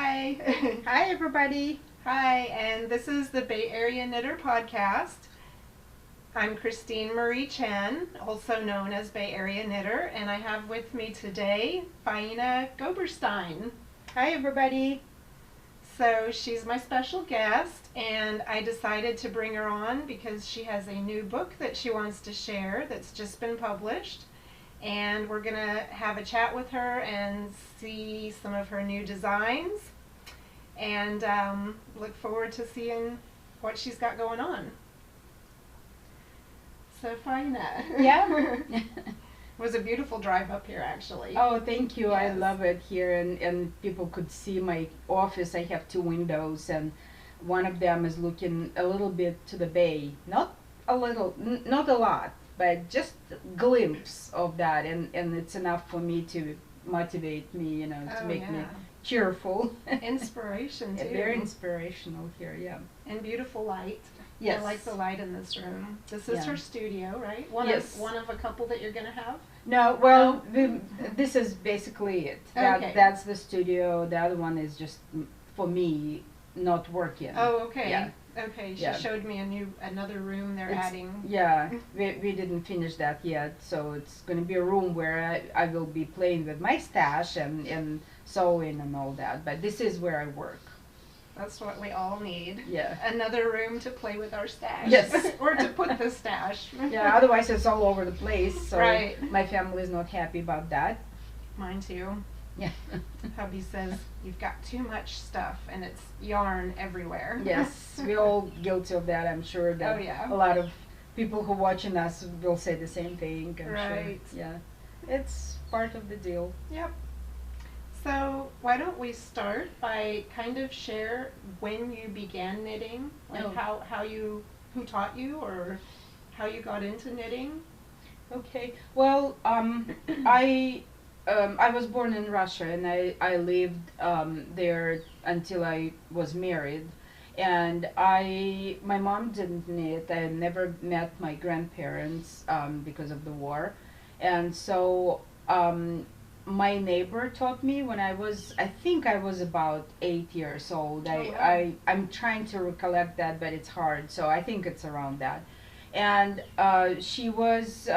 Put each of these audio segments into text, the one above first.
Hi. Hi, everybody. Hi, and this is the Bay Area Knitter Podcast. I'm Christine Marie Chen, also known as Bay Area Knitter, and I have with me today Faina Goberstein. Hi, everybody. So she's my special guest, and I decided to bring her on because she has a new book that she wants to share that's just been published. And we're going to have a chat with her and see some of her new designs and look forward to seeing what she's got going on. So Faina. Yeah. It was a beautiful drive up here, actually. Oh, thank you. Yes. I love it here, and people could see my office. I have two windows, and one of them is looking a little bit to the bay. Not a little, not a lot, but just a glimpse of that, and it's enough for me to motivate me, to make me cheerful. Inspiration, too. Very inspirational here, yeah. And beautiful light. Yes. I like the light in this room. This is her studio, right? Yes. One of a couple that you're going to have? No, well, this is basically it. Okay. That's the studio. The other one is just for me, not working. Oh, okay. Yeah. Okay, she Yeah. showed me another room they're adding. Yeah, we didn't finish that yet, so it's going to be a room where I will be playing with my stash and sewing and all that, but this is where I work. That's what we all need. Yeah. Another room to play with our stash. Yes. Or to put the stash. Yeah, otherwise it's all over the place, so right. My family is not happy about that. Mine too. Yeah. Hubby says you've got too much stuff and it's yarn everywhere. Yes, we're all guilty of that. I'm sure that a lot of people who are watching us will say the same thing. I'm right. Sure. Yeah, it's part of the deal. Yep. So why don't we start by kind of share when you began knitting, like who taught you or how you got into knitting? Okay. Well, I was born in Russia, and I lived there until I was married. And my mom didn't knit. I never met my grandparents because of the war. And so my neighbor taught me when I think I was about 8 years old. I'm trying to recollect that, but it's hard. So I think it's around that. And she was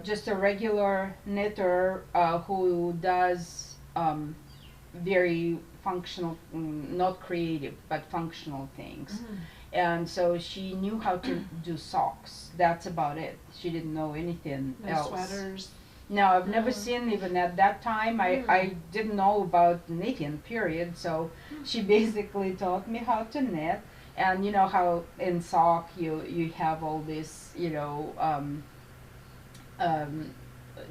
just a regular knitter who does very functional, not creative, but functional things. Mm. And so she knew how to do socks. That's about it. She didn't know anything else. Sweaters. No, I've never seen, even at that time, I didn't know about knitting, period. So she basically taught me how to knit. And you know how in sock you have all this,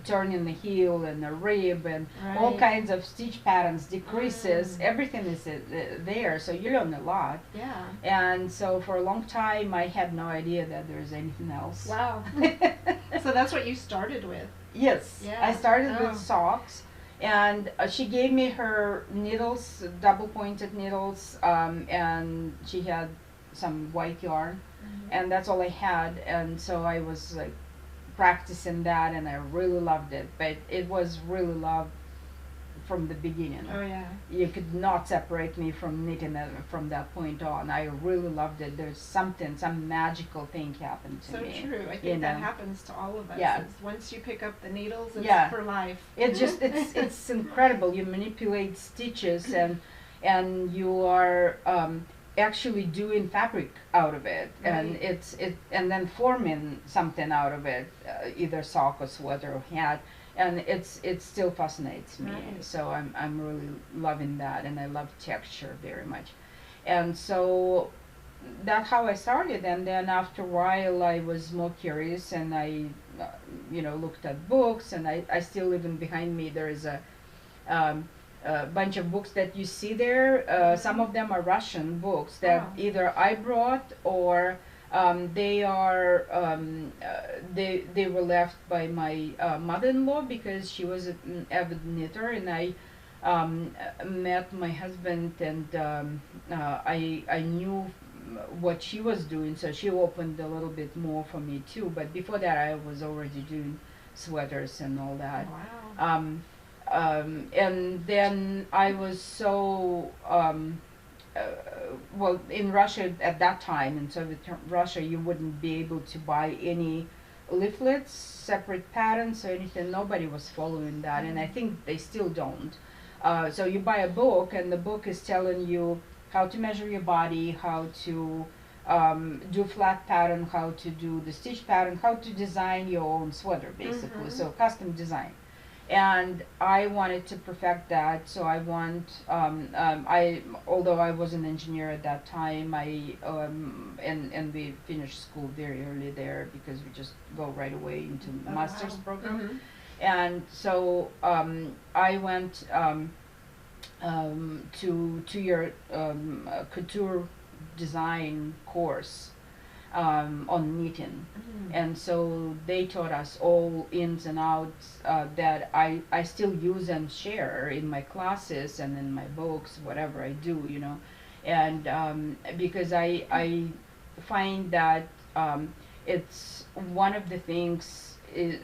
turning the heel and the rib and all kinds of stitch patterns, decreases, everything is there, so you learn a lot. Yeah. And so for a long time I had no idea that there's anything else. Wow. So that's what you started with? Yes. Yeah. I started with socks, and she gave me her needles, double pointed needles, and she had some white yarn, and that's all I had. And so I was like practicing that, and I really loved it. But it was really love from the beginning. Oh yeah. You could not separate me from knitting from that point on. I really loved it. There's some magical thing happened to me. So true. I think that happens to all of us. Yeah. Once you pick up the needles, it's for life. It's incredible. You manipulate stitches, and you are actually doing fabric out of it, and and then forming something out of it, either sock or sweater or hat, and it still fascinates me. So I'm really loving that, and I love texture very much. And so that's how I started. And then after a while I was more curious, and I looked at books, and I still, even behind me there is a bunch of books that you see there. Some of them are Russian books that either I brought or they were left by my mother-in-law, because she was an avid knitter, and I met my husband, and I knew what she was doing, so she opened a little bit more for me too. But before that I was already doing sweaters and all that. Wow. and then I was so well, in Russia at that time, in Soviet Russia, you wouldn't be able to buy any leaflets, separate patterns or anything. Nobody was following that, and I think they still don't. So you buy a book, and the book is telling you how to measure your body, how to do flat pattern, how to do the stitch pattern, how to design your own sweater, basically. So custom design. And I wanted to perfect that, so I although I was an engineer at that time, and we finished school very early there because we just go right away into master's program. And so I went to 2-year couture design course on knitting. And so they taught us all ins and outs that I still use and share in my classes and in my books, whatever I do, you know. And because I find that it's one of the things is,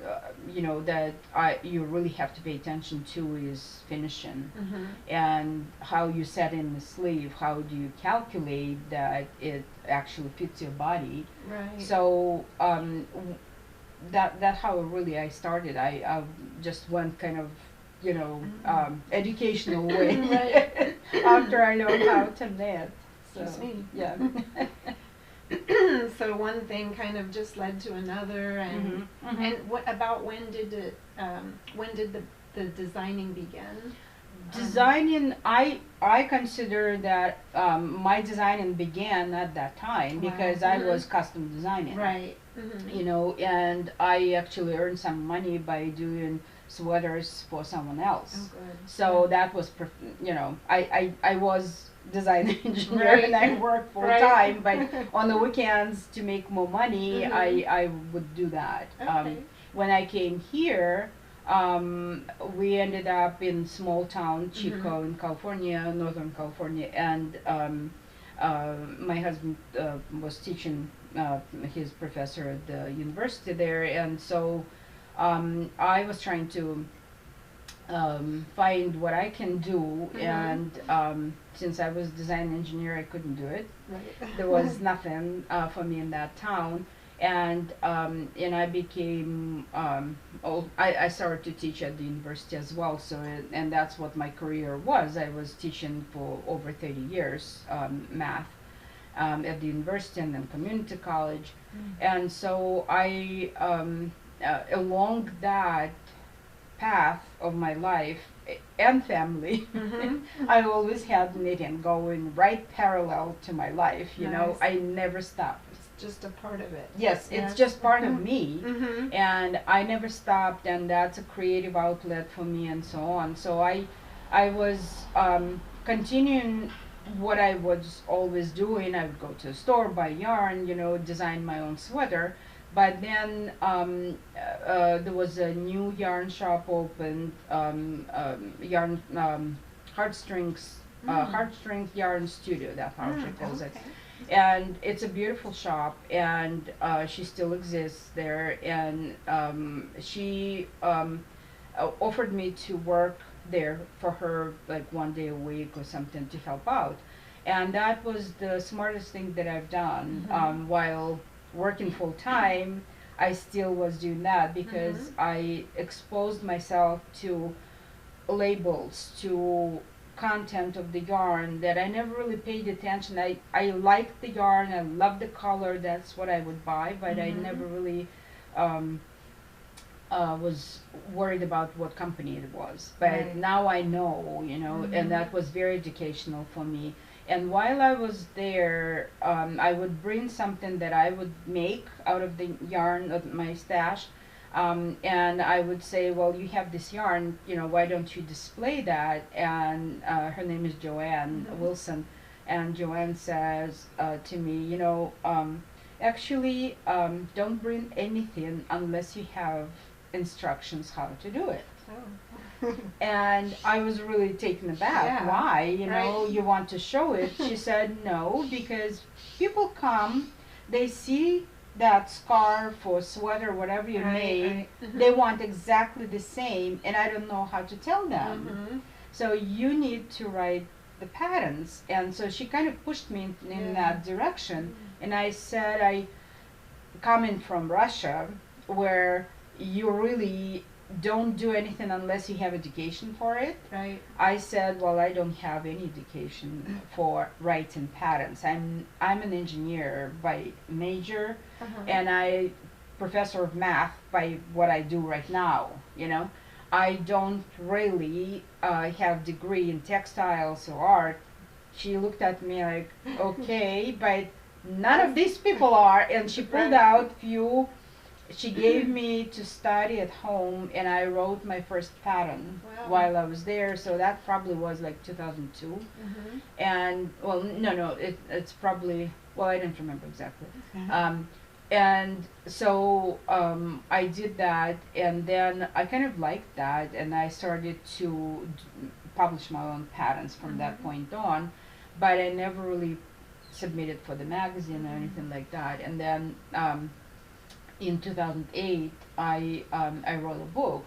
you know, that you really have to pay attention to is finishing, and how you set in the sleeve, how do you calculate that it actually fits your body. Right. So that's how really I started. I just went kind of, you know, educational way after I learned how to knit. So, Just me. Yeah. So one thing kind of just led to another, and and what about when did the designing begin? Designing, I consider that my designing began at that time because I was custom designing. Right. You know, and I actually earned some money by doing sweaters for someone else. Oh, good. So that was, you know, I was design engineer and I worked full time, but on the weekends to make more money, I would do that. Okay. When I came here, we ended up in small town Chico in California, Northern California, and my husband was teaching, his professor at the university there, and so I was trying to find what I can do, and since I was design engineer, I couldn't do it. Right. There was nothing for me in that town, and I became I started to teach at the university as well. So and that's what my career was. I was teaching for over 30 years math at the university and then community college, and so I along that path of my life and family, I always had knitting going right parallel to my life, you know. I never stopped. It's just a part of it. Yes, it's just part of me, and I never stopped, and that's a creative outlet for me and so on. So I was continuing what I was always doing. I would go to the store, buy yarn, you know, design my own sweater. But then there was a new yarn shop opened, yarn heartstrings yarn studio. That's how she calls it, and it's a beautiful shop, and she still exists there. And she offered me to work there for her, like 1 day a week or something, to help out, and that was the smartest thing that I've done. While working full time, I still was doing that because I exposed myself to labels, to content of the yarn that I never really paid attention. I liked the yarn, I loved the color, that's what I would buy, but I never really was worried about what company it was. But now I know, you know, and that was very educational for me. And while I was there, I would bring something that I would make out of the yarn of my stash, and I would say, well, you have this yarn, you know, why don't you display that? And her name is Joanne Wilson, and Joanne says to me, you know, actually, don't bring anything unless you have instructions how to do it. And I was really taken aback. Why? You know, you want to show it? She said, no, because people come, they see that scarf or sweater, whatever you made, Right. they want exactly the same, and I don't know how to tell them. Mhm. So you need to write the patterns. And so she kind of pushed me in Yeah. that direction. And I said, I coming from Russia, where you really don't do anything unless you have education for it. Right. I said, well, I don't have any education for writing patterns. I'm an engineer by major, Uh-huh. and I professor of math by what I do right now. You know, I don't really have degree in textiles or art. She looked at me like, okay, but none of these people are, and she pulled Right. out few. She gave me to study at home, and I wrote my first pattern Wow. while I was there. So that probably was like 2002. Mhm. And well, no, it's probably, well, I don't remember exactly. Okay. And so I did that, and then I kind of liked that, and I started to publish my own patterns from that Mhm. point on, but I never really submitted for the magazine or anything like that. And then in 2008, I wrote a book,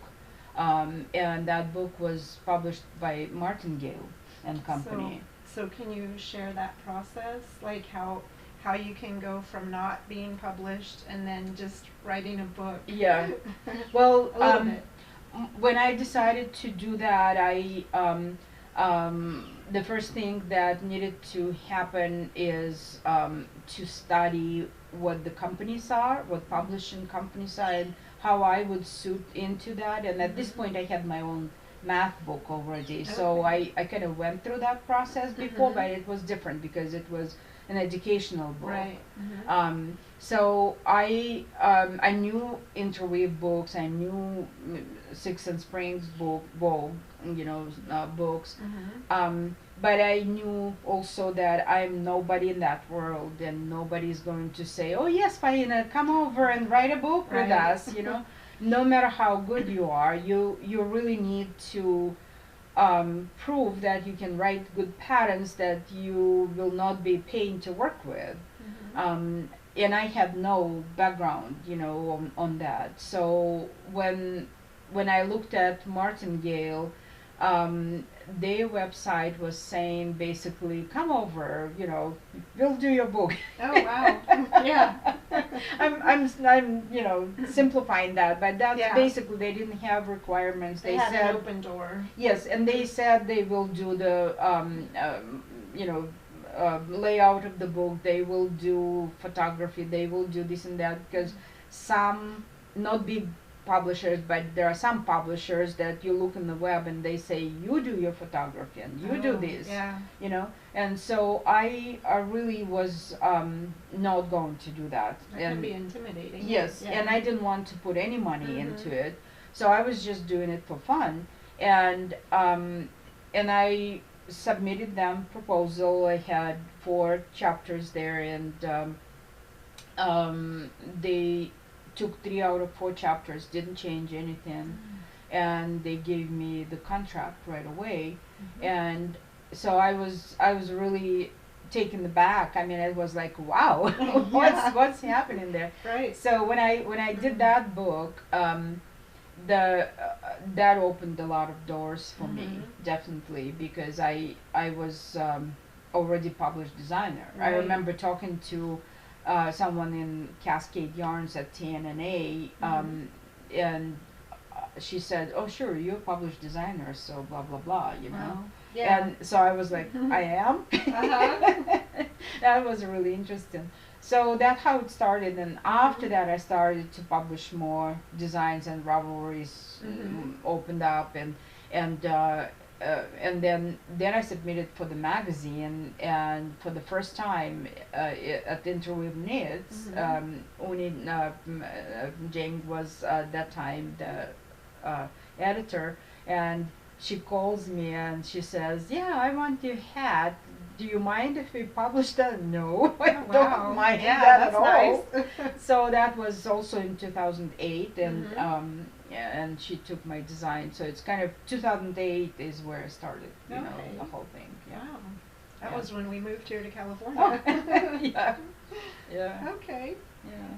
and that book was published by Martingale and Company. So can you share that process, like how you can go from not being published and then just writing a book? Yeah. Well, A little bit. when I decided to do that, the first thing that needed to happen is to study what the companies are, what publishing companies are, and how I would suit into that. And at this point, I had my own math book already, so Okay. I kind of went through that process before, Mhm. but it was different because it was an educational book. Right. Mhm. So I knew interweave books, I knew Six and Springs Vogue, books. Mhm. But I knew also that I'm nobody in that world, and nobody's going to say, "Oh yes, Faina, come over and write a book with Right. us." No matter how good you are, you really need to prove that you can write good patterns that you will not be paying to work with. Mhm. And I had no background, on that. So when I looked at Martingale, their website was saying basically, come over, we'll do your book. Oh wow. Yeah. I'm simplifying that, but that's Yeah. basically, they didn't have requirements. They had an open door. Yes, and they said they will do the layout of the book. They will do photography. They will do this and that, because some, not big publishers, but there are some publishers that you look in the web and they say, you do your photography and you do Oh, this. Yeah. And so I really was not going to do that. That can be intimidating. Yes, Yeah. and I didn't want to put any money Mhm. into it, so I was just doing it for fun. And I submitted them proposal. I had 4 chapters there, and they took 3 out of 4 chapters, didn't change anything, and they gave me the contract right away. Mhm. And so I was really taken aback. I mean, it was like, wow, Yeah. what's happening there? Right. So when I did that book, that opened a lot of doors for me, Mhm. definitely, because I was already published designer. I Right. remember talking to someone in Cascade Yarns at TNNA, and she said, "Oh, sure, you're a published designer, so blah blah blah," Wow. Yeah. And so I was like, I am. Uh-huh. That was really interesting. So that's how it started, and after that I started to publish more designs, and Ravelry's opened up, and then I submitted for the magazine, and for the first time at Interweave Knits, Uni Jane was at that time the editor, and she calls me and she says, "Yeah, I want your hat. Do you mind if we publish that?" No, I Oh, wow. don't mind Yeah, that that's at all. nice. So that was also in 2008, and Mhm. yeah, and she took my design. So it's kind of 2008 is where I started, Okay. the whole thing. Yeah. Wow. That Yeah. was when we moved here to Oh, California. yeah, yeah, Okay. yeah.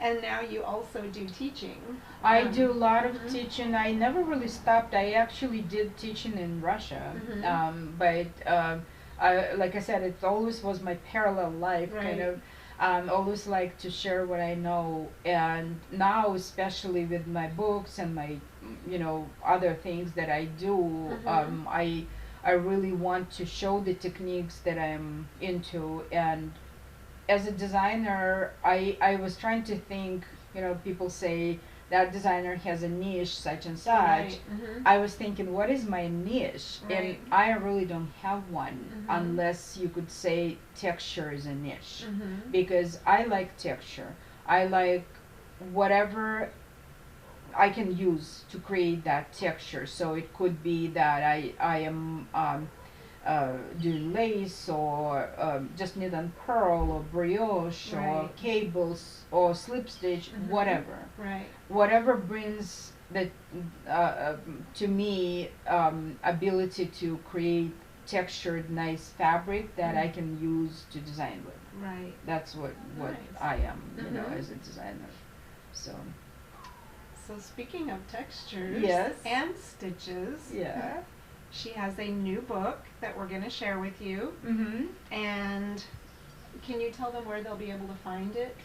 And now you also do teaching. I do a lot of Mhm. teaching. I never really stopped. I actually did teaching in Russia, but like I said, it always was my parallel life, kind Right. of. Always like to share what I know, and now especially with my books and my, other things that I do, I really want to show the techniques that I'm into. And as a designer, I was trying to think, people say that designer has a niche such and such. Right. Mhm. I was thinking, what is my niche? Right. And I really don't have one, Mhm. unless you could say texture is a niche. Mhm. Because I like texture. I like whatever I can use to create that texture. So it could be that I am doing lace, or just knit and purl, or brioche, or Right. cables, or slip stitch, Mhm. whatever. Right. Whatever brings the to me ability to create textured, nice fabric that I can use to design with. Right. That's what Nice. I am, Mhm. as a designer. So So speaking of textures Yes. and stitches, yeah. she has a new book that we're going to share with you. Mhm. And can you tell them where they'll be able to find it?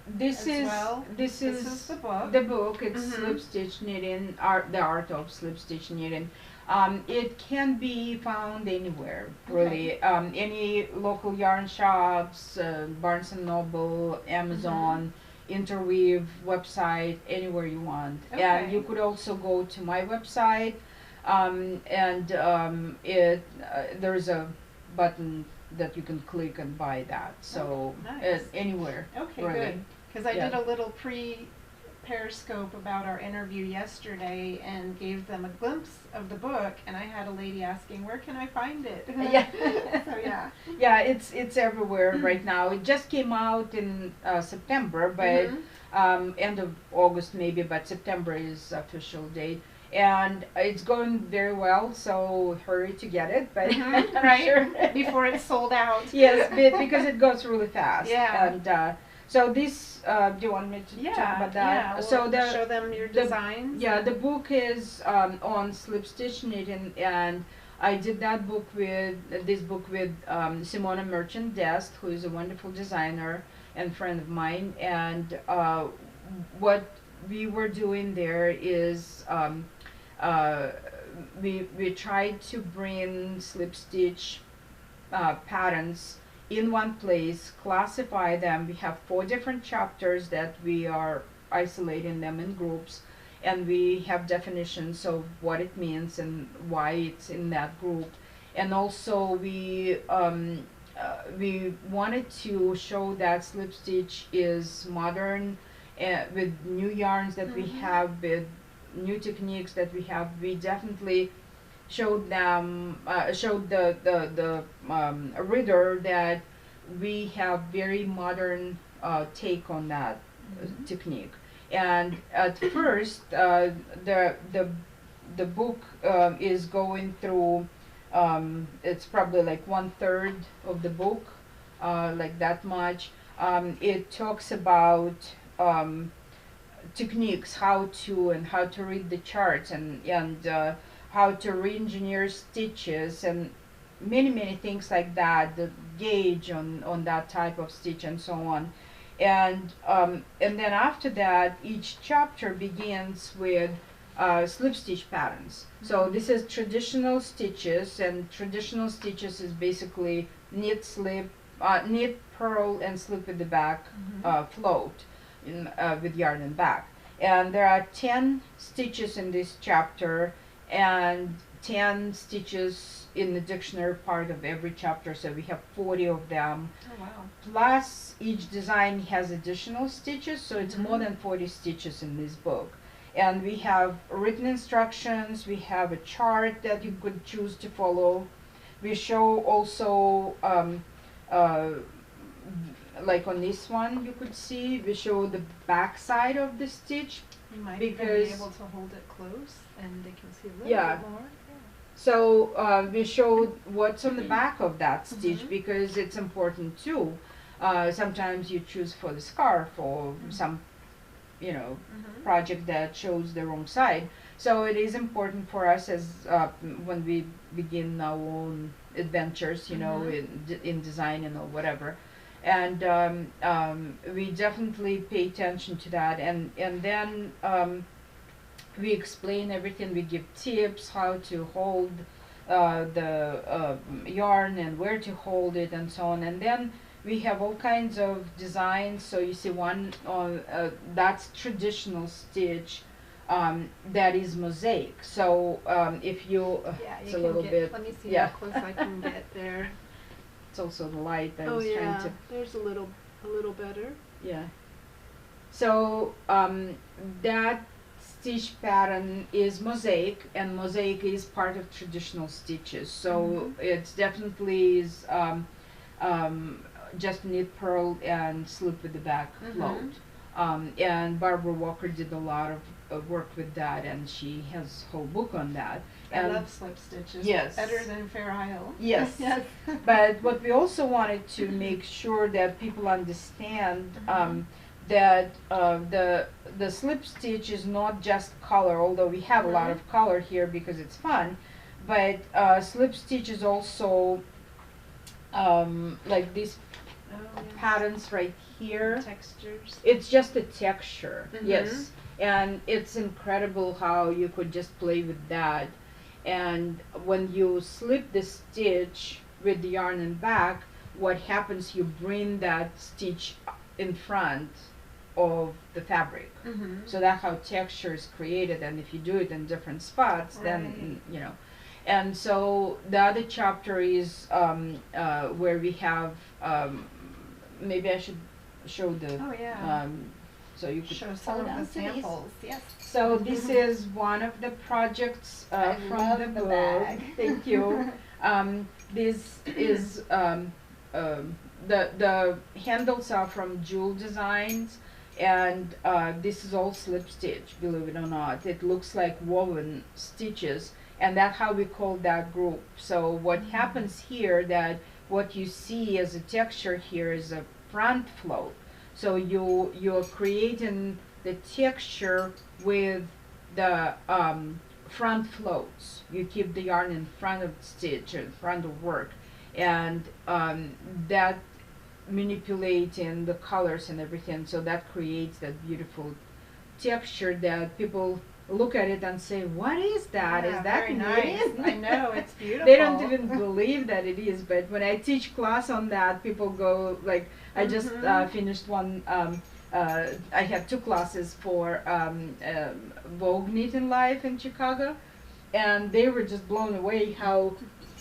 This As is well? this This is is the book. The book. It's Mhm. slip stitch knitting, the art of slip stitch knitting. It can be found anywhere, really. Any local yarn shops, Barnes and Noble, Amazon, Interweave website, anywhere you want. Okay. And you could also go to my website, and there's a button that you can click and buy that. So nice. anywhere. Okay, really. good. Because I Yeah. did a little Periscope about our interview yesterday and gave them a glimpse of the book, and I had a lady asking, where can I find it? Yeah. So yeah. Yeah, it's everywhere right now. It just came out in September, but end of August maybe, but September is official date. And it's going very well, so hurry to get it. But I'm Right. sure Before it's sold out. Yes, because it goes really fast. Yeah. And so this, do you want me to talk Yeah, about that? yeah. So We'll show them your designs. yeah, the book is on slip stitch knitting, and I did that book with Simona Merchant Dest, who is a wonderful designer and friend of mine. And what we were doing there is we tried to bring slip stitch patterns in one place, classify them. We have 4 different chapters that we are isolating them in groups, and we have definitions of what it means and why it's in that group. And also we wanted to show that slip stitch is modern, with new yarns that we have, with new techniques that we have. We definitely showed them, showed the reader that we have very modern take on that technique. And at first, the book is going through. It's probably like 1/3 of the book, like that much. It talks about techniques, how to read the charts, and how to re-engineer stitches, and many things like that, the gauge on that type of stitch, and so on. And then after that, each chapter begins with slip stitch patterns. So this is traditional stitches, and traditional stitches is basically knit, slip, knit, purl, and slip with the back, float with yarn and back. And there are 10 stitches in this chapter, and 10 stitches in the dictionary part of every chapter, so we have 40 of them. Oh, wow. Plus each design has additional stitches, so it's more than 40 stitches in this book. And we have written instructions, we have a chart that you could choose to follow. We show also like on this one, you could see we show the back side of the stitch. You might even be able to hold it close and they can see a little bit more. So we showed what's on the back of that stitch, because it's important too. Sometimes you choose for the scarf or some, you know, project that shows the wrong side. So it is important for us as when we begin our own adventures, you know, in design and or whatever. And we definitely pay attention to that. And then we explain everything. We give tips how to hold the yarn and where to hold it and so on. And then we have all kinds of designs. So you see one that's traditional stitch, that is mosaic. So if you, it's a little bit. Let me see how close I can get there. It's also the light. I Oh was yeah, trying to. there's a little better. Yeah. So that stitch pattern is mosaic, and mosaic is part of traditional stitches. So it's definitely is just knit purl and slip with the back float. And Barbara Walker did a lot of work with that, and she has a whole book on that. I love slip stitches. Yes. Better than Fair Isle. Yes. Yes. But what we also wanted to make sure that people understand that the slip stitch is not just color, although we have a lot of color here because it's fun, but slip stitch is also like these patterns right here. Textures. It's just a texture, yes, and it's incredible how you could just play with that. And when you slip the stitch with the yarn and back, what happens, you bring that stitch in front of the fabric. So that's how texture is created, and if you do it in different spots, then you know. And so the other chapter is where we have, maybe I should show the, so you could show some of the samples. Yes. So this is one of the projects from the book. Bag. Thank you. This is the handles are from Jewel Designs, and this is all slip stitch, believe it or not. It looks like woven stitches, and that's how we call that group. So what happens here, that what you see as a texture here is a front float. So you're creating the texture with the front floats. You keep the yarn in front of the stitch, in front of work, and that manipulating the colors and everything, so that creates that beautiful texture that people look at it and say, what is that? Yeah, is that very knitting? nice. I know, it's beautiful. They don't even believe that it is, but when I teach class on that, people go like, I just finished one, I had 2 classes for Vogue Knitting Live in Chicago, and they were just blown away how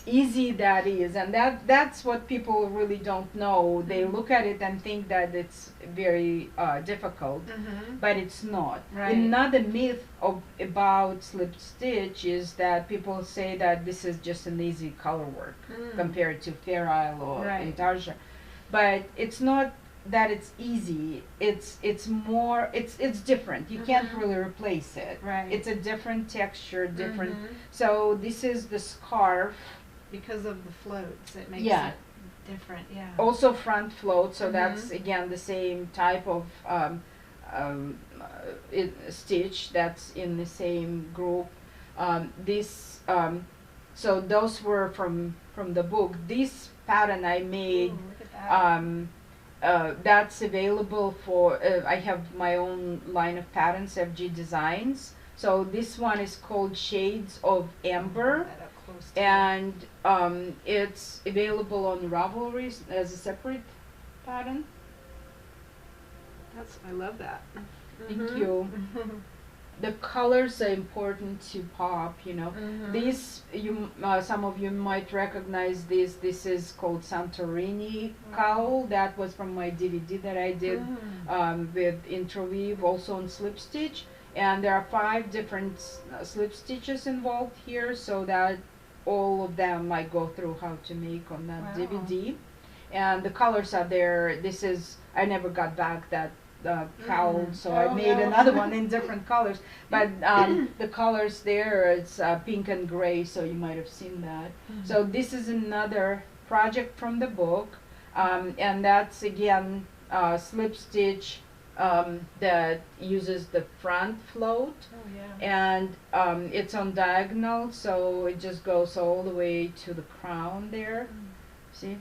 easy that is, and that's what people really don't know. They look at it and think that it's very difficult, but it's not. Right. Another myth about slip stitch is that people say that this is just an easy color work compared to Fair Isle or Intarsia, but it's not that it's easy. It's more, it's different. You can't really replace it. Right. It's a different texture, different. So this is the scarf. Because of the floats, it makes it different. Yeah. Also front float, so that's again the same type of stitch that's in the same group. So those were from the book. This pattern I made. Ooh, look at that. That's available for. I have my own line of patterns, FG Designs. So this one is called Shades of Amber. And it's available on Ravelry as a separate pattern. I love that. Thank you. The colors are important to pop, you know. These, some of you might recognize this. This is called Santorini Cow. That was from my DVD that I did with interweave, also on slip stitch. And there are 5 different slip stitches involved here, so that all of them I go through how to make on that DVD. And the colors are there. This is, I never got back that cowl, so I made another one in different colors. But the colors there, it's pink and gray, so you might have seen that. So this is another project from the book. And that's again slip stitch that uses the front float, Oh yeah. and it's on diagonal, so it just goes all the way to the crown there. See?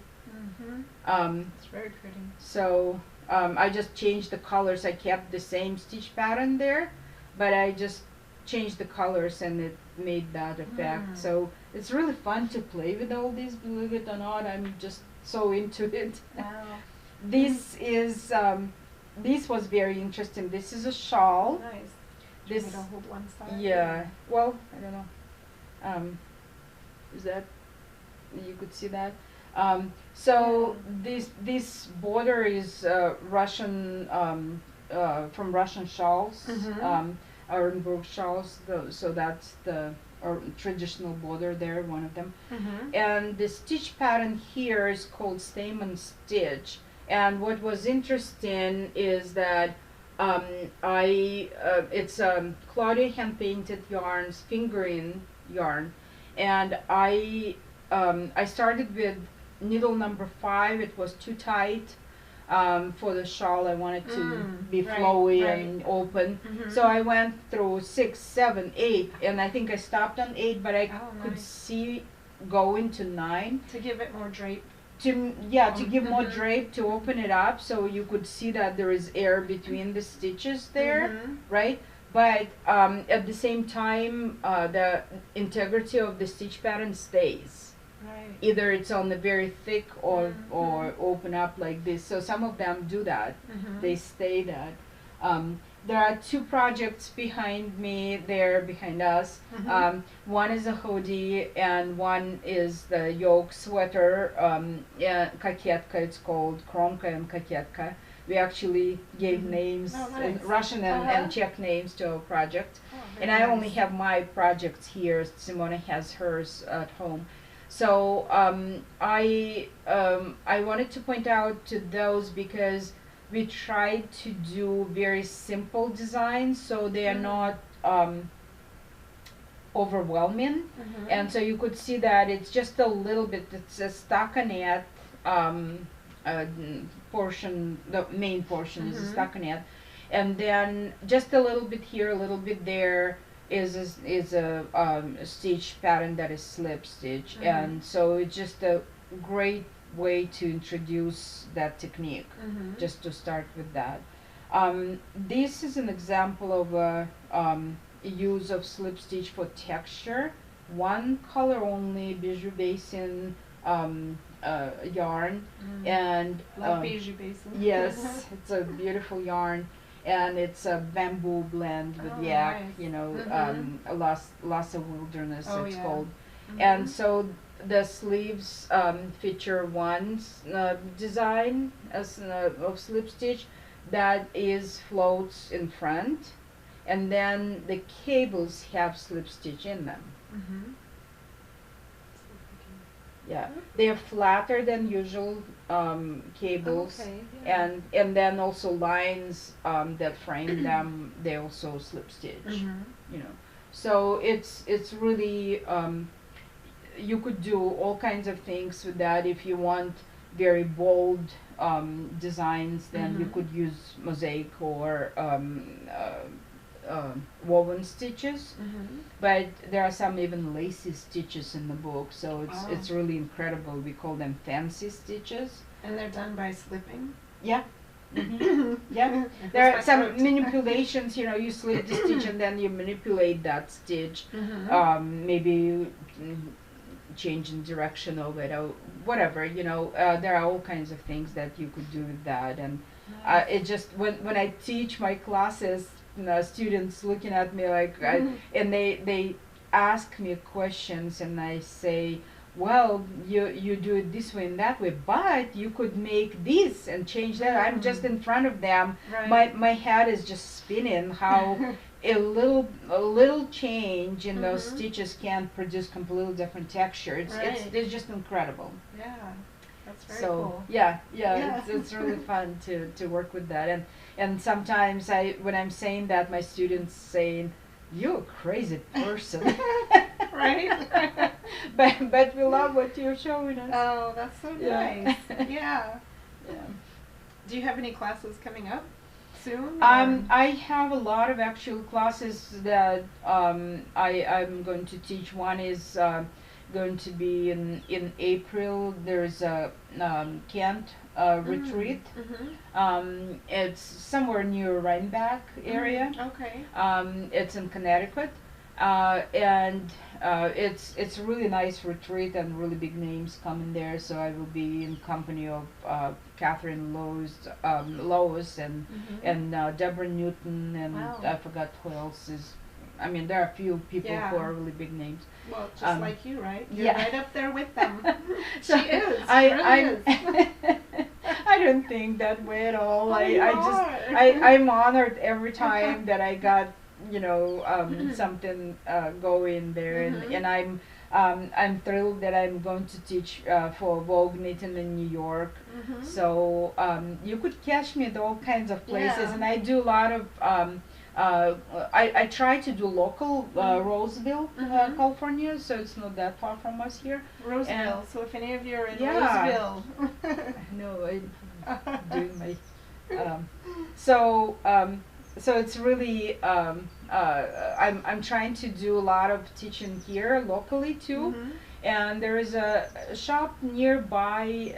It's very pretty. So I just changed the colors. I kept the same stitch pattern there, but I just changed the colors and it made that effect. So it's really fun to play with all these, believe it or not. I'm just so into it. Wow. This is this was very interesting. This is a shawl. Nice. This, Want me to hold one side? yeah. Well, I don't know. Is that, you could see that? So this border is Russian from Russian shawls, Orenburg shawls. So that's the traditional border there, one of them. And the stitch pattern here is called Stamen stitch. And what was interesting is that it's Claudia hand painted yarns, fingering yarn, and I started with needle number 5. It was too tight for the shawl. I wanted to be flowy and open. So I went through 6, 7, 8, and I think I stopped on 8, but I could see going to 9. To give it more drape. To give more drape, to open it up so you could see that there is air between the stitches there, right? But at the same time, the integrity of the stitch pattern stays. Right. Either it's on the very thick or open up like this. So some of them do that. They stay that. There are 2 projects behind me there, behind us. One is a hoodie and one is the yoke sweater, kaketka, it's called Kromka and Kaketka. We actually gave names, Russian and Czech names to our project. And I only have my projects here. Simona has hers at home. So I wanted to point out to those because we tried to do very simple designs so they are not overwhelming. And so you could see that it's just a little bit, it's a stockinette portion, the main portion is a stockinette. And then just a little bit here, a little bit there is a stitch pattern that is slip stitch. And so it's just a great way to introduce that technique, just to start with that. This is an example of a use of slip stitch for texture. One color only, bijou basin yarn, and Love bijou basin. yes, it's a beautiful yarn, and it's a bamboo blend with yak, nice. you know, Lhasa Wilderness, it's called. And so the sleeves feature one design as of slip stitch that is floats in front, and then the cables have slip stitch in them. Yeah, they are flatter than usual cables, and then also lines that frame them. They also slip stitch. You know, so it's really you could do all kinds of things with that. If you want very bold designs, then you could use mosaic or woven stitches, but there are some even lacy stitches in the book, so it's really incredible. We call them fancy stitches. And they're done by slipping? Yeah. Yeah, there are some manipulations, you know, you slip the stitch and then you manipulate that stitch, maybe changing direction of it or whatever, you know. There are all kinds of things that you could do with that, and it just, when I teach my classes, you know, students looking at me like, and they ask me questions, and I say, well, you do it this way and that way, but you could make this and change that. I'm just in front of them. My head is just spinning how a little change in those stitches can produce completely different texture. It's just incredible. Yeah, that's very so cool. yeah. It's really fun to work with that, and sometimes when I'm saying that, my students saying, "You're a crazy person." Right? But we love what you're showing us. Oh, that's so nice. Yeah. Yeah. Do you have any classes coming up soon? I have a lot of actual classes that I'm going to teach. One is going to be in April. There's a Kent retreat. It's somewhere near Rhinebeck area. Okay. It's in Connecticut, and it's a really nice retreat, and really big names come in there. So I will be in company of Catherine Lowe's and Deborah Newton, and Wow. I forgot who else is. I mean, there are a few people who are really big names. Well, just like you, right? You're yeah. right up there with them. So she is. She I really is. I don't think that way at all. Oh, I'm honored every time that I got something going there, and I'm thrilled that I'm going to teach for Vogue Knitting in New York. So you could catch me at all kinds of places, and I do a lot of I try to do local Roseville, California, so it's not that far from us here. Roseville. So if any of you are in Yeah. Roseville. No, I'm doing my so it's really I'm trying to do a lot of teaching here locally too. And there is a shop nearby,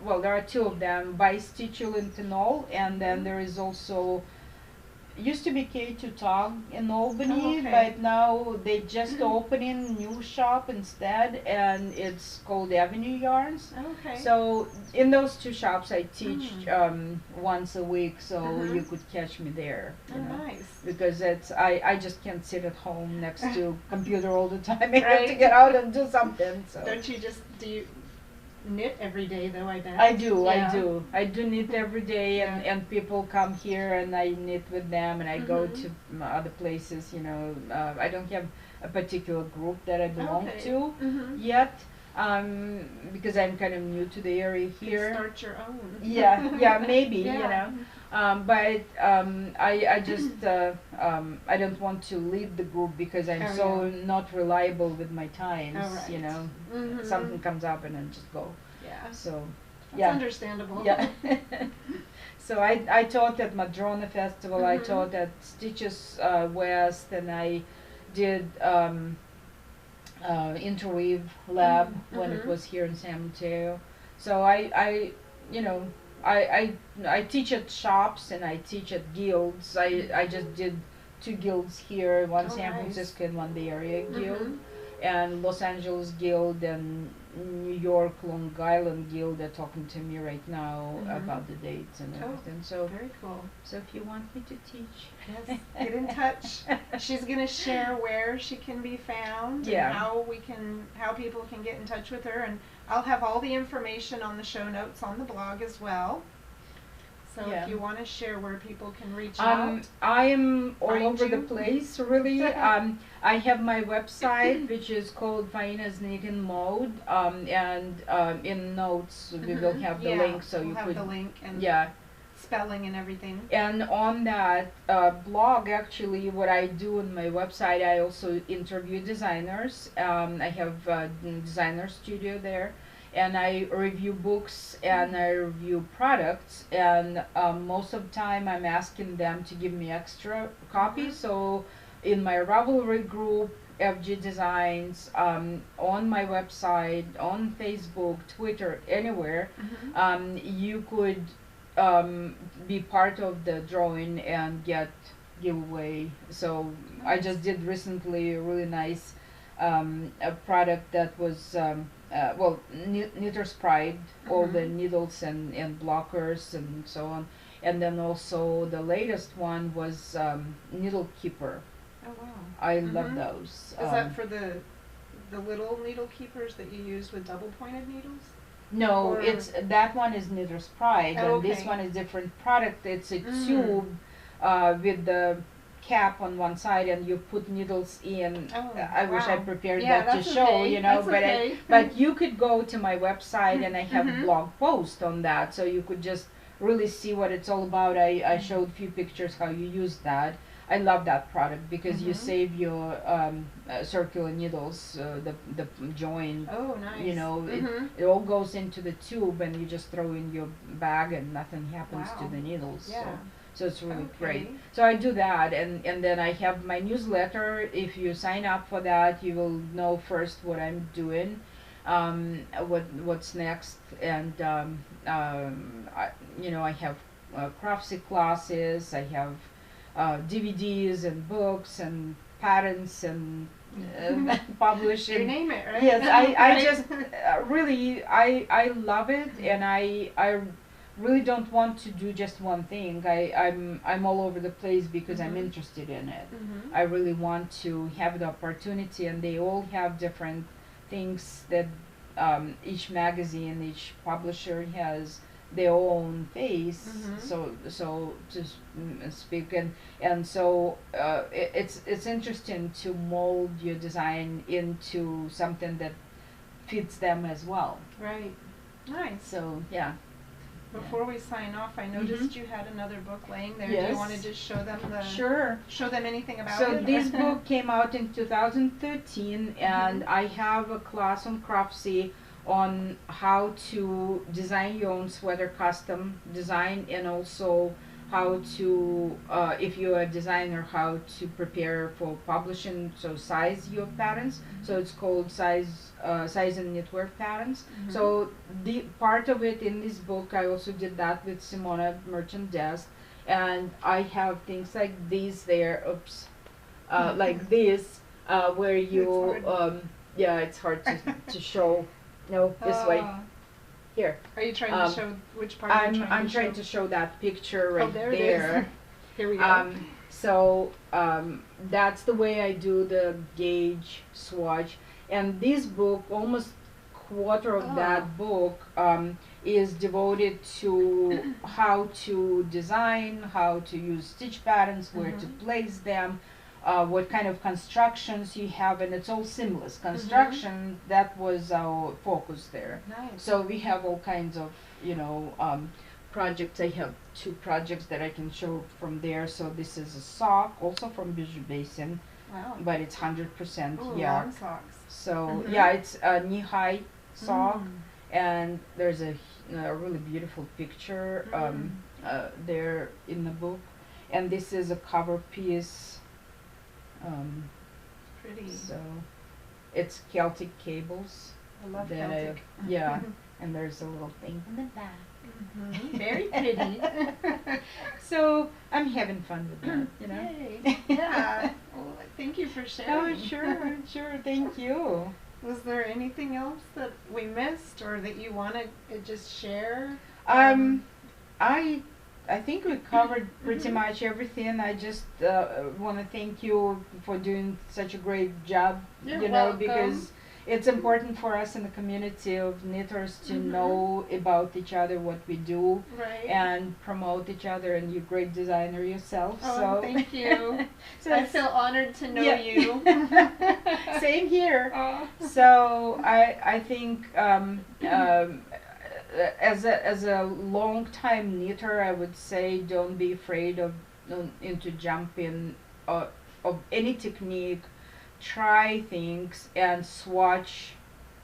well, there are two of them, by Stichel in Pinole, and then there is also used to be K2 Tog in Albany, but now they just opening new shop instead, and it's called Avenue Yarns. So in those two shops I teach once a week, so you could catch me there. You know, nice. because it's I just can't sit at home next to computer all the time. I have to get out and do something. So don't you do you knit every day though? I bet. I do knit every day, and people come here and I knit with them, and I go to other places. You know, I don't have a particular group that I belong to yet, because I'm kind of new to the area here. You start your own. Yeah, maybe. You know, but I just I don't want to lead the group because I'm not reliable with my times. You know, something comes up and I just go. Yeah. So, that's understandable. Yeah. So I taught at Madrona Festival. I taught at Stitches West, and I did Interweave Lab when it was here in San Mateo. So I teach at shops and I teach at guilds. I just did 2 guilds here, one San Francisco and one Bay Area guild, and Los Angeles guild and New York, Long Island guild are talking to me right now about the dates and everything. So very cool. So if you want me to teach, yes, get in touch. She's gonna share where she can be found and how people can get in touch with her, and I'll have all the information on the show notes on the blog as well. So if you want to share where people can reach out. I am all over the place, really. I have my website, which is called Faina's Knitting Mode, and in notes we will have the link, so you could. The link and spelling and everything. And on that blog, actually, what I do on my website, I also interview designers. I have a designer studio there. And I review books and I review products, and most of the time I'm asking them to give me extra copies. So in my Ravelry group, FG Designs, on my website, on Facebook, Twitter, anywhere, you could be part of the drawing and get giveaway. So I just did recently a really nice a product that was Knitter's Pride, all the needles and blockers and so on, and then also the latest one was Needle Keeper. Oh wow! I love those. Is that for the little needle keepers that you use with double pointed needles? No, it's that one is Knitter's Pride, and this one is different product. It's a tube with the cap on one side, and you put needles in. I wish I prepared that to show, you know, but you could go to my website and I have a blog post on that, so you could just really see what it's all about. I showed a few pictures how you use that. I love that product because you Mhm. save your circular needles, the joint. Oh, nice. You know, Mhm. it all goes into the tube, and you just throw in your bag, and nothing happens to Wow. the needles. Yeah. So it's really great. Okay. So I do that, and then I have my newsletter. If you sign up for that, you will know first what I'm doing, what's next, and I have craftsy classes. I have DVDs and books and patents and You publishing. name it, right? Yes, I Right? just really I love it, and I really don't want to do just one thing. I'm all over the place because I'm Mhm. interested in it. Mhm. I really want to have the opportunity, and they all have different things that each magazine, each publisher has their own face. Mhm. So to speak, and so it's interesting to mold your design into something that fits them as well. Right. Nice. So yeah. Before we sign off, I noticed you had another book laying there. Do Yes. you want to just show them Sure. show them anything about So it? this book came out in 2013, and Mhm. I have a class on Craftsy on how to design your own sweater, custom design, and also how to, if you're a designer, how to prepare for publishing. So size your patterns. So it's called size and knitwear patterns. Mhm. So the part of it in this book, I also did that with Simona Merchant Desk, and I have things like these there. Oops, like this, where you It's hard. yeah, it's hard to show. No, this way. Here. Are you trying to show which part? I'm trying to show that picture right there it there. is. Here we go. So that's the way I do the gauge swatch. And this book, almost quarter of that book, is devoted to how to design, how to use stitch patterns, where to place them, what kind of constructions you have, and it's all seamless construction. That was our focus there. Nice. So we have all kinds of, projects. I have 2 projects that I can show from there. So this is a sock, also from Bijou Basin, Wow. but it's 100% Ooh, yarn. long socks. So yeah, it's a knee-high sock, Mm. and there's a really beautiful picture there in the book. And this is a cover piece. Pretty. So it's Celtic cables. I love that Celtic. yeah, and there's a little thing on the back. Mhm. Very pretty. So I'm having fun with that, Yay. Yeah. Well, thank you for sharing. Oh, sure, thank you. Was there anything else that we missed or that you want to just share? I think we covered pretty much everything. I just want to thank you for doing such a great job, You're welcome. because it's important for us in the community of knitters to know about each other, what we do, Right. and promote each other. And you're a great designer yourself. Oh, so thank you. So I it's- feel honored to know Yeah. you. Same here. Oh. So I think as a long time knitter, I would say don't be afraid of into jumping of any technique. Try things and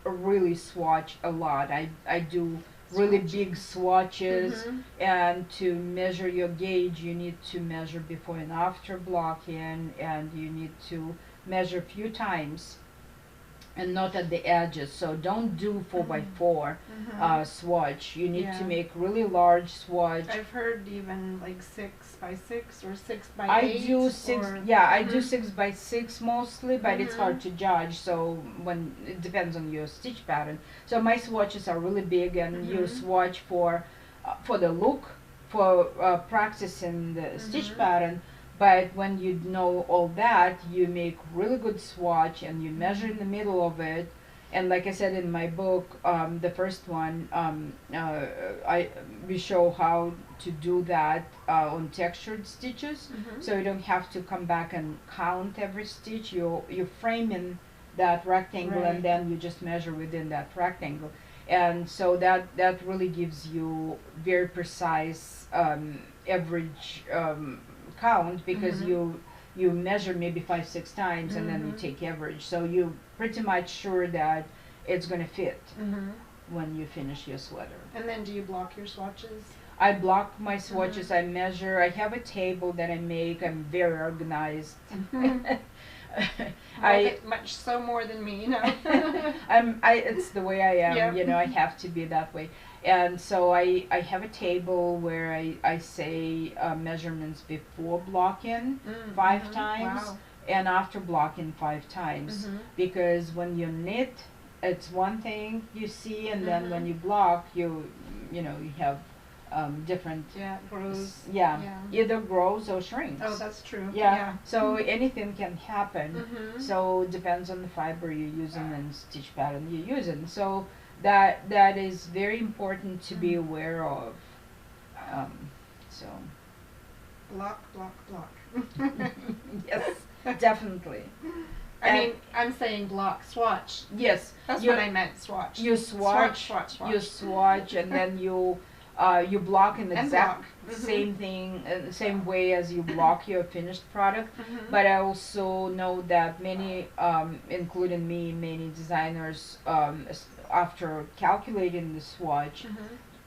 really swatch a lot. I do really big swatches, and to measure your gauge you need to measure before and after blocking, and you need to measure a few times and not at the edges. So don't do 4x4 swatch. You need to Yeah. make really large swatch. I've heard even like 6x6 or 6x8. I do 6. Or, Yeah, I do 6x6 mostly, but it's Mhm. hard to judge. So when it depends on your stitch pattern. So my swatches are really big, and you swatch for the look, for practicing the stitch pattern. But when you know all that, you make really good swatch, and you measure in the middle of it. And like I said in my book, the first one, we show how to do that on textured stitches. So you don't have to come back and count every stitch. You frame in that rectangle, Right. and then you just measure within that rectangle. And so that really gives you very precise average count, because you measure maybe 5-6 times and then you take average, so you pretty much sure that it's going to fit when you finish your sweater. And then do you block your swatches? I block my swatches. I measure. I have a table that I make. I'm very organized. Much so more than me, you know. It's the way I am. Yep. You know, I have to be that way. And so I have a table where I say measurements before blocking 5 times and after blocking 5 times, because when you knit, it's one thing you see, and then when you block, you have different. Yeah, it grows. Yeah, either grows or shrinks. Oh, that's true. Yeah. So anything can happen. So it depends on the fiber you're using and stitch pattern you're using. So that is very important to be aware of. So block, block, block. Yes, definitely. I mean, I'm saying block, swatch. Yes, that's what I meant. Swatch. You swatch. You swatch, and then you block in the exact same thing, same way as you block your finished product. But I also know that many, including me, many designers, after calculating the swatch,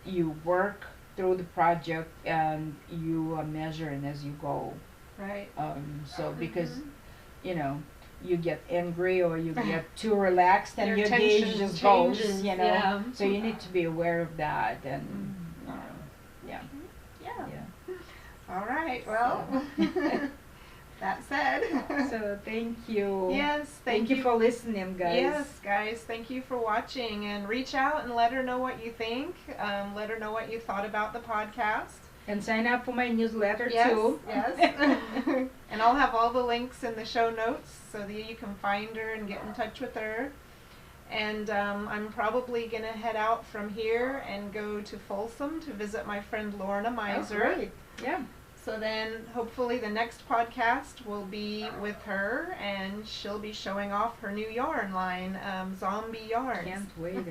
you work through the project and you are measuring as you go. Right. So because, you get angry or you get too relaxed and your gauge just goes, Yeah. So you need to be aware of that and. All right. Well, that said. So thank you. Yes, thank you for listening, guys. Yes, guys, thank you for watching, and reach out and let her know what you think. Let her know what you thought about the podcast. And sign up for my newsletter too. Yes. And I'll have all the links in the show notes so that you can find her and get in touch with her. And I'm probably going to head out from here and go to Folsom to visit my friend Lorna Miser. Oh, great. Yeah. So then hopefully the next podcast will be with her, and she'll be showing off her new yarn line, Zombie Yarns. Can't wait.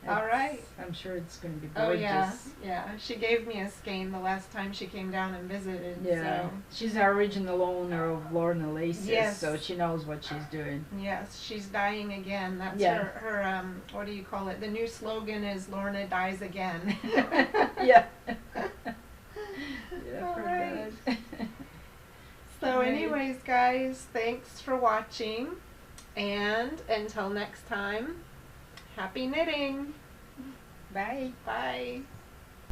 All right. I'm sure it's going to be gorgeous. Oh yeah. She gave me a skein the last time she came down and visited. Yeah. So. She's the original owner of Lorna Laces, yes. So she knows what she's doing. Yes, she's dying again. That's her what do you call it? The new slogan is Lorna dies again. Yeah. All right. So anyways, guys, thanks for watching, and until next time, happy knitting. Bye. Bye.